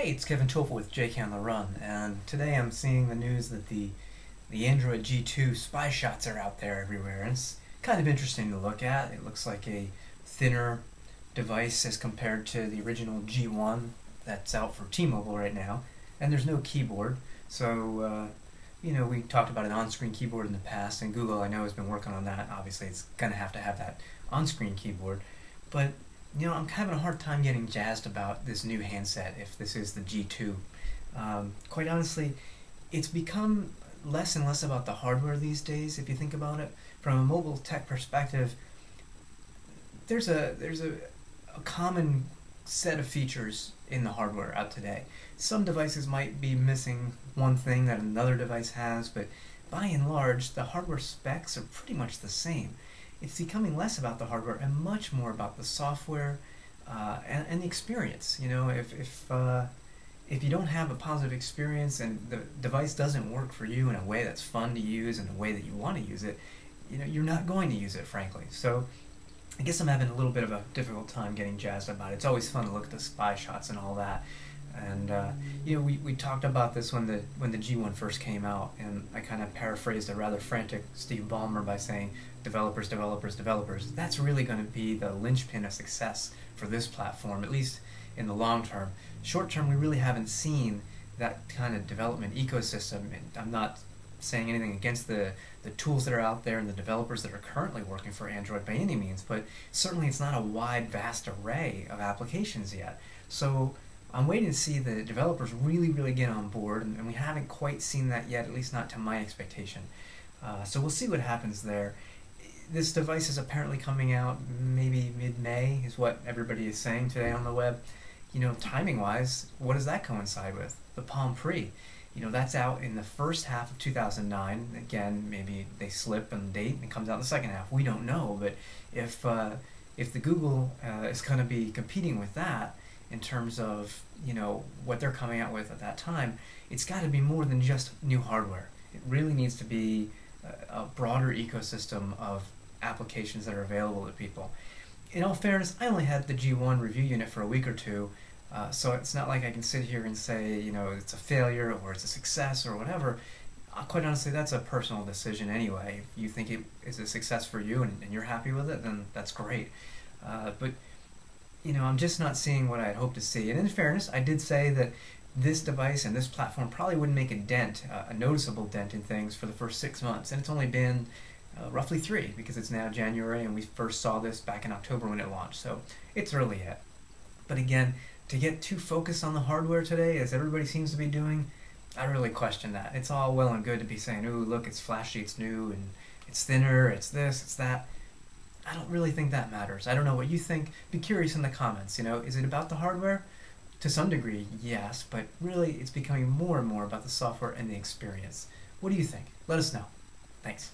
Hey, it's Kevin Topol with Jake on the Run, and today I'm seeing the news that the Android G2 spy shots are out there everywhere, and it's kind of interesting to look at. It looks like a thinner device as compared to the original G1 that's out for T-Mobile right now, and there's no keyboard. So, we talked about an on-screen keyboard in the past, and Google, I know, has been working on that. Obviously, it's going to have that on-screen keyboard, but I'm having a hard time getting jazzed about this new handset if this is the G2. Quite honestly, it's become less and less about the hardware these days, if you think about it. From a mobile tech perspective, there's a common set of features in the hardware out today. Some devices might be missing one thing that another device has, but by and large, the hardware specs are pretty much the same. It's becoming less about the hardware and much more about the software and the experience. If you don't have a positive experience and the device doesn't work for you in a way that's fun to use and a way that you want to use it, you're not going to use it, frankly. So I guess I'm having a little bit of a difficult time getting jazzed about it. It's always fun to look at the spy shots and all that. And we talked about this when the G1 first came out, and I kind of paraphrased a rather frantic Steve Ballmer by saying, developers, developers, developers. That's really going to be the linchpin of success for this platform, at least in the long term. Short term, we really haven't seen that kind of development ecosystem. And I'm not saying anything against the tools that are out there and the developers that are currently working for Android by any means, but certainly it's not a wide, vast array of applications yet. So I'm waiting to see the developers really get on board, and we haven't quite seen that yet, at least not to my expectation. So we'll see what happens there. This device is apparently coming out maybe mid-May, is what everybody is saying today on the web. Timing-wise, what does that coincide with? The Palm Pre. That's out in the first half of 2009. Again, maybe they slip on the date and it comes out in the second half. We don't know, but if the Google is going to be competing with that in terms of what they're coming out with at that time, it's got to be more than just new hardware. It really needs to be a broader ecosystem of applications that are available to people. In all fairness, I only had the G1 review unit for a week or two, so it's not like I can sit here and say, it's a failure or it's a success or whatever. Quite honestly, that's a personal decision anyway. If you think it is a success for you and you're happy with it, then that's great. But I'm just not seeing what I'd hoped to see. And in fairness, I did say that this device and this platform probably wouldn't make a dent, a noticeable dent in things for the first 6 months. And it's only been roughly 3, because it's now January and we first saw this back in October when it launched. So it's early yet. But again, to get too focused on the hardware today, as everybody seems to be doing, I really question that. It's all well and good to be saying, ooh, look, it's flashy, it's new, and it's thinner, it's this, it's that. I don't really think that matters. I don't know what you think. Be curious in the comments. Is it about the hardware? To some degree, yes, but really it's becoming more and more about the software and the experience. What do you think? Let us know. Thanks.